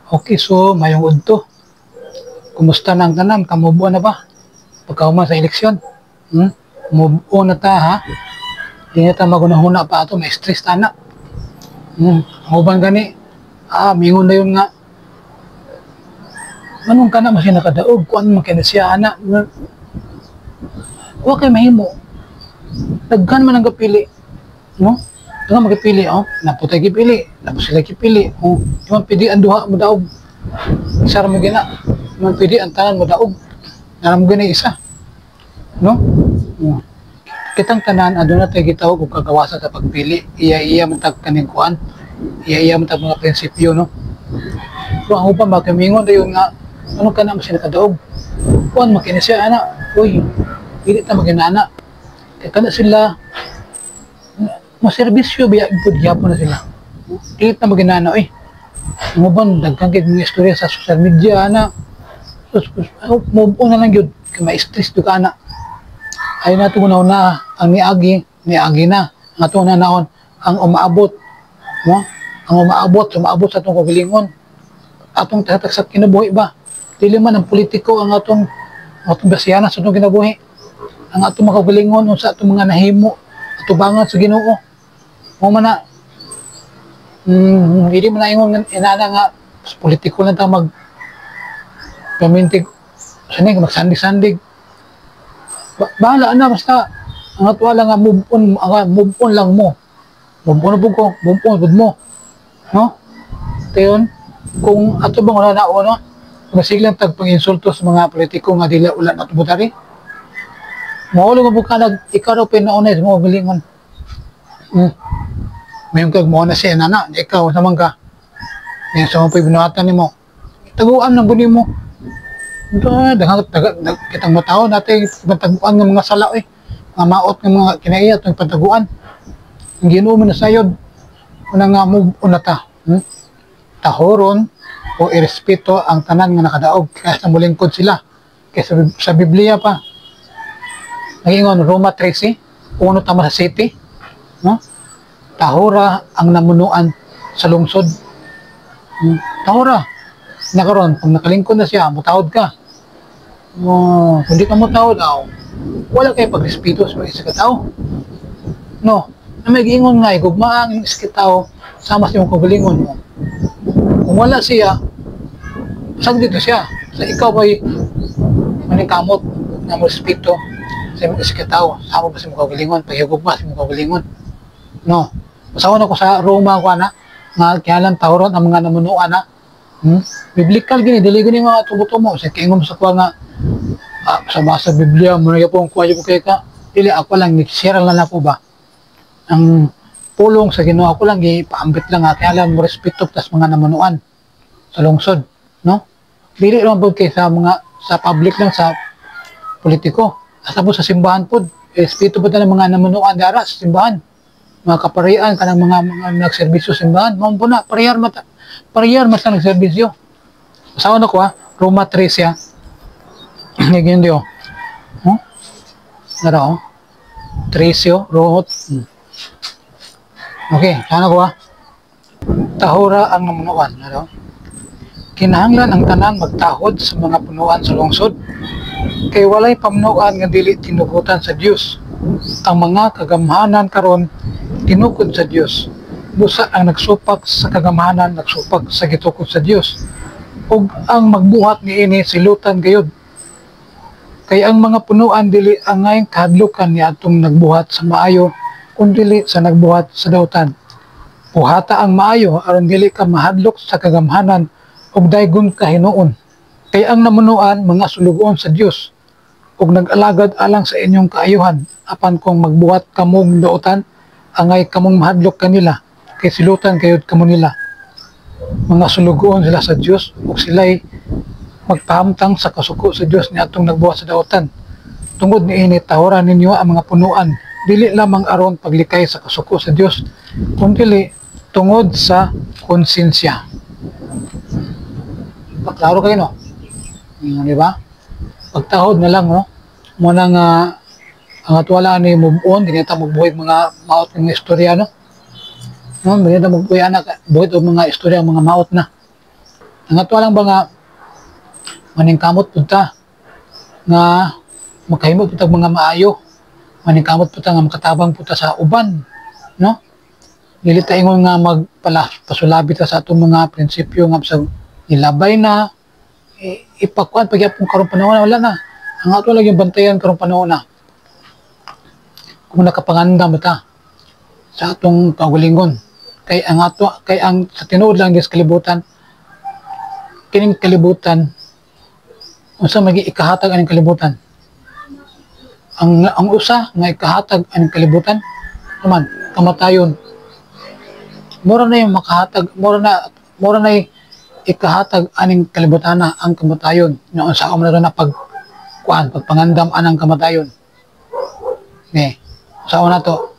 Okay, so mayong udto. Kumusta na ang tanan? Kamubuan na ba? Pagkahuman sa eleksyon. Move on na ta ha. Di na ta magunahuna pa ato, may stress ta na. Huban gani. Mingon na yun nga. Anong ka na mas nakadaog? Kung ano man kaya siya, anak. Huwag kayo mahimo. Daghan man ang kapili. No? Daghan magkapili, oh. Naputay kipili. Tapos sila kipili. Oh. Di pili ang duha mo daog. Isara mo gina. Di pili ang tanan mo daog. Naram mo gina isa. No? Oh. Kitang tanan, adun na tayo gitaw kung kagawasan sa pagpili. Iya matag kaningkuan. Iya matag mga prinsipyo, no? So, ang upang makamingon na yun nga, ano ka na mas nakadaog? Kuan makina siya, anak. Uy, hindi na maginana. Kaya ka na sila, maserbisyo, biyapon na sila. Hindi na maginana, eh. Ang upang, dagkang mga istorya sa social media, anak. Move on na lang yun. Kaya ma-stress doon ka, anak. Ayun na ito na ang niagi na. Ang ito na naon, ang umaabot. No? Ang umaabot sa itong kagalingon. Atong tatak kinabuhi ba? Dili man ang politiko ang atong basiyanan sa itong kinabuhi. Ang atong makagalingon sa atong mga nahimo, atubangan sa Ginoo. Mo man na, hindi man na ingon inana nga, sa politiko lang tayo pamintig, magsandig-sandig. Bahala na, basta, ang atwala nga, move on lang mo. Move on mo. No? Ito yun, kung ato bang wala na no? Masiglang tagpang-insulto sa mga politiko nga dila ulan at butari. Maulo nga bukanag, ikaw raw pinaunay sa mga galingon. Mayroon kag mo na siya, nana, ikaw naman ka. Yan sa mga pibinuhatan ni mo. Taguan ng buni mo. Kitang matao natin, pataguan ng mga sala, mga maot ng mga kinaiya, itong pataguan. Ang Ginoo mo na sayod, una nga move on na ta. Tahoron o irespeto ang tanan nga nakadaog kaya sa mulingkod sila. Kaya sa Biblia pa, nag-ingon, Roma 13, puno tama sa city, no? Tahora ang namunuan sa lungsod. Tahora. Nakaroon, pag nakalingkod na siya, mutawad ka. Kung di ka mutawad, wala kayo pagrespeto sa isa katao. No, na may giingon nga, gugmaang isa katao, sama sa iyong kagalingon mo. Kung wala siya, saan dito siya? Sa ikaw ba'y manikamot na mo respeto sa iyong isa katao, sama ba sa iyong kagalingon, paghigog ba sa iyong kagalingon? No, masawa na ko sa Roma ko na, nga kialang tahuron ang mga namunuan na, Biblikal gini, dili gini mga tubo-tubo. Sa kaingom sa kuha nga, sa Biblia, muna yung pong kuha yung kay ka, dili ako lang, share lang ako ba? Ang pulong sa Ginoo ako lang, ipaambit lang nga, kaya lang mo respeto tas mga namunuan sa lungsod, no? Dili lang po kay sa mga, sa public lang, sa politiko. Asa po sa simbahan po, respeto po tayo mga namunuan dara sa simbahan. Mga kaparian, kanang mga nagserbisyo sa simbahan, mga po na, parehar mas na nagserbisyo. Asawa na ko Roma 3 siya. Ngayon diyo. Nara Tresyo, Rohot. Okay, sana ko Tahura ang namunuan. Nara kinahanglan ang tanan magtahod sa mga punuan sa lungsod. Kay walay pamunuan nga dili tinugutan sa Dios. Ang mga kagamhanan karon tinukod sa Dios. Busa ang nagsupak sa kagamahanan, nagsupak sa gitukod sa Dios. Ug ang magbuhat niini silutan gayud. Kay ang mga punuan dili angay kahadlukan ni atong nagbuhat sa maayo, kundi sa nagbuhat sa dautan. Buhata ang maayo aron dili ka mahadlok sa kagamhanan ug daygon ka hinuon. Kay ang namunuan mga sulugon sa Dios ug nag-alagad alang sa inyong kaayuhan apan kung magbuhat kamong dautan angay kamong mahadlok kanila kay silutan kayod kamo nila. Mga sulugoon sila sa Diyos ug sila'y magpahamtang sa kasuko sa Diyos ni atong nagbuhat sa dautan. Tungod niini tahoran ninyo ang mga punuan, dili lamang aron paglikay sa kasuko sa Diyos, kundi tungod sa konsensya. Klaro kayo, no? Di ba? Pagtahod na lang, no? Muna nga ang atwala ni move on, hindi na magbuhay mga maot ng istorya, no? Hindi na magbuhay anak, buhay o mga istorya, mga maot na. Ang ato lang ba nga maningkamot pud ta nga makahimo pud tag mga maayo, maningkamot pud ta nga makatabang pud ta sa uban, no? Dili ta ingon nga pasulabi ta sa atong mga prinsipyo nga sa ilabay na ipakuan pagyapon karong panahon na wala na. Ang ato lang yung bantayan karong panahon na kung nakapangandam ta sa atong kaugalingon kay ang sa tinuod lang gis kalibutan, kining kalibutan unsa magi ikahatag aning kalibutan, ang usa nga ikahatag aning kalibutan naman kamatayon. Mura na yung makahatag, mura na yung ikahatag aning kalibutan na ang kamatayon. Noon sa na na pagpangandam anang kamatayon. Okay. Sa una to,